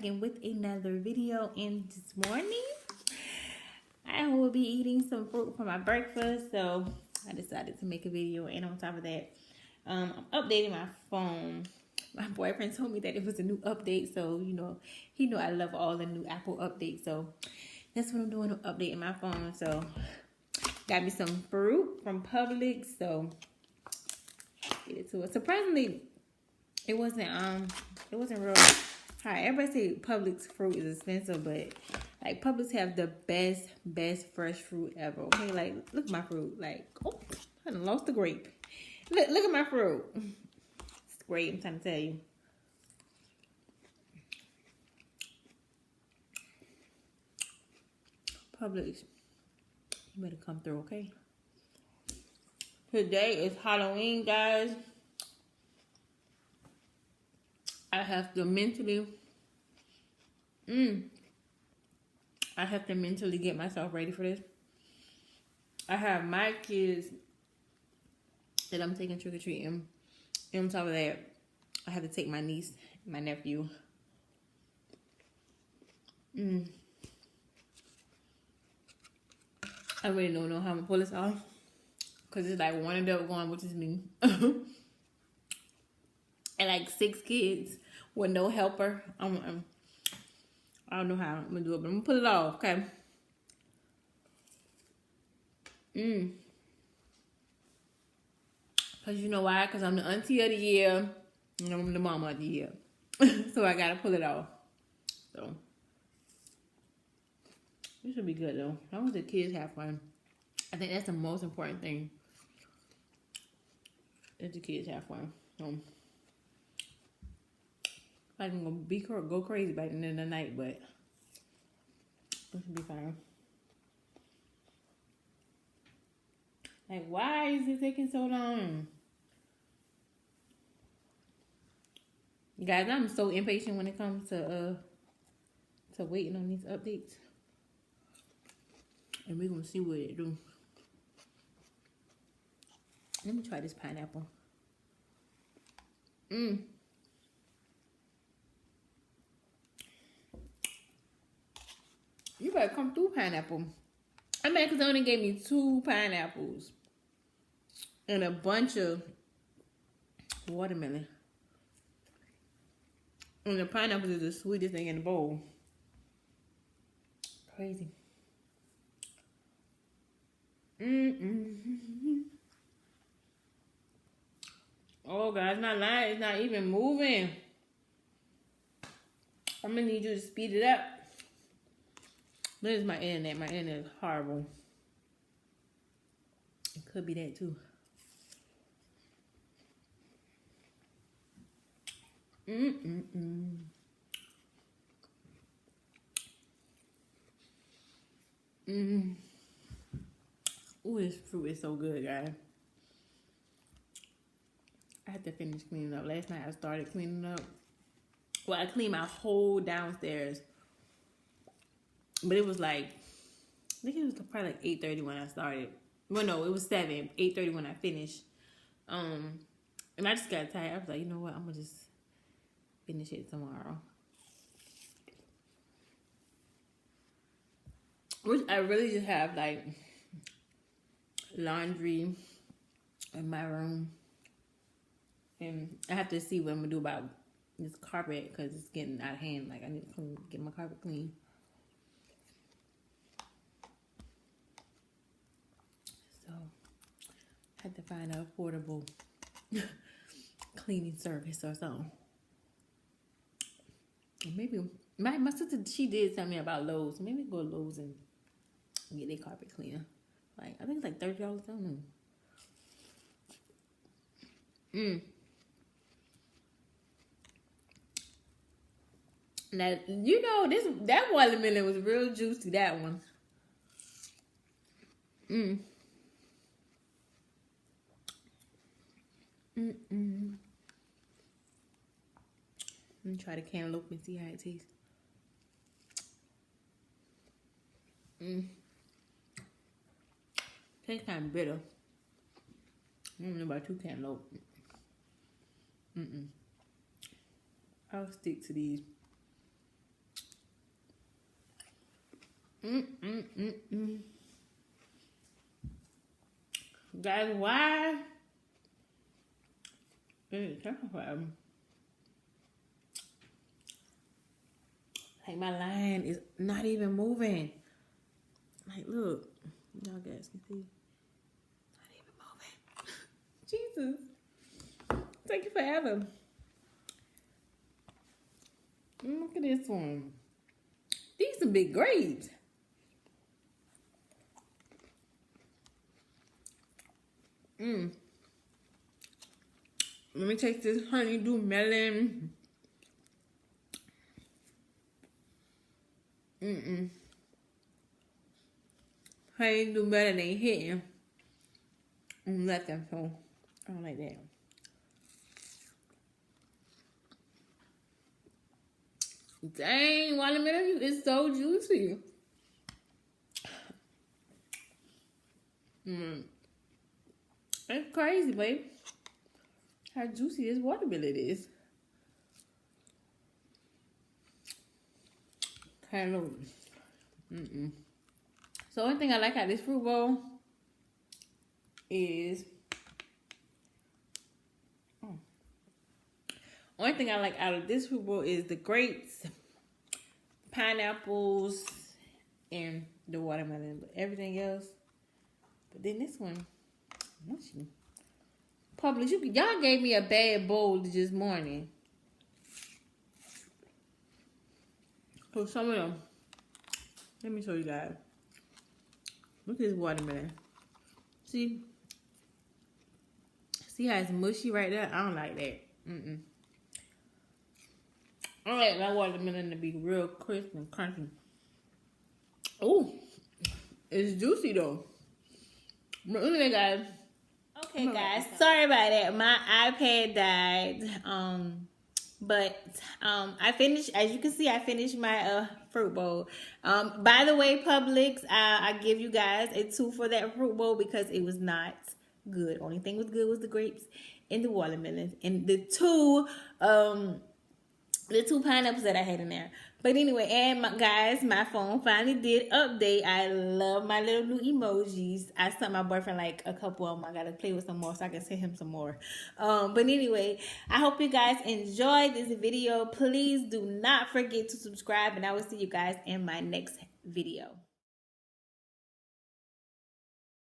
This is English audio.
in with another video. And this morning I will be eating some fruit for my breakfast, so I decided to make a video. And on top of that, I'm updating my phone. My boyfriend told me that it was a new update, so he know I love all the new Apple updates, so that's what I'm doing, updating my phone. So got me some fruit from Publix, so get it to it. Surprisingly, it wasn't real high. Everybody say Publix fruit is expensive, but like Publix have the best fresh fruit ever. Okay, like look at my fruit. Like, oh, I done lost the grape. Look at my fruit. It's great, I'm trying to tell you. Publix, you better come through, okay? Today is Halloween, guys. I have to mentally get myself ready for this. I have my kids that I'm taking trick-or-treating. And on top of that, I have to take my niece and my nephew. I really don't know how I'm gonna pull this off, because it's like one adult going, which is me. And like 6 kids with no helper. I don't know how I'm gonna do it, but I'm gonna pull it off, okay? Because you know why? Because I'm the auntie of the year and I'm the mama of the year. So I gotta pull it off. So it should be good though. As long as the kids have fun. I think that's the most important thing. That the kids have fun. So I'm gonna go crazy by the end of the night, but it should be fine. Like, why is it taking so long? Guys, I'm so impatient when it comes to waiting on these updates. And we're gonna see what it do. Let me try this pineapple. You better come through, pineapple. I'm mad because they only gave me 2 pineapples and a bunch of watermelon. And the pineapple is the sweetest thing in the bowl. Crazy. Oh, guys, my line is not even moving. I'm gonna need you to speed it up. This is my internet. My internet is horrible. It could be that too. Ooh, this fruit is so good, guys. I had to finish cleaning up. Last night I started cleaning up. Well, I cleaned my whole downstairs. But it was like, I think it was probably like 8:30 when I started. Well, no, it was 8:30 when I finished. And I just got tired. I was like, you know what? I'm going to just finish it tomorrow. Which I really just have like laundry in my room. And I have to see what I'm going to do about this carpet because it's getting out of hand. Like, I need to get my carpet clean. So, I had to find an affordable cleaning service or something. Or maybe, my sister, she did tell me about Lowe's. Maybe go to Lowe's and get their carpet cleaner. Like, I think it's like $30. I don't know. Now, you know, that watermelon was real juicy, that one. Let me try the cantaloupe and see how it tastes. Tastes kind of bitter. I don't know about 2 cantaloupe. I'll stick to these Guys, why? It's forever. Like my line is not even moving. Like, look, y'all guys can see. Not even moving. Jesus. Take it forever. Look at this one. These some big grapes. Let me taste this honeydew melon. Honeydew melon ain't hitting. Nothing, so I don't like that. Dang, watermelon is so juicy. It's crazy, babe. How juicy this watermelon is. Kind of. So one thing I like out this fruit bowl is one thing I like out of this fruit bowl is the grapes, pineapples, and the watermelon. But everything else. But then this one, Publix, y'all gave me a bad bowl this morning. So some of them, let me show you guys. Look at this watermelon. See how it's mushy right there? I don't like that. I like my watermelon to be real crisp and crunchy. Oh, it's juicy though. But look at that, guys. Okay, guys, sorry about that. My iPad died. But I finished, as you can see, I finished my fruit bowl. By the way, Publix, I give you guys a 2 for that fruit bowl because it was not good. Only thing was good was the grapes and the watermelons and the two pineapples that I had in there. But anyway, and guys, my phone finally did update. I love my little new emojis. I sent my boyfriend like a couple of them. I gotta play with some more so I can send him some more. But anyway, I hope you guys enjoyed this video. Please do not forget to subscribe, and I will see you guys in my next video.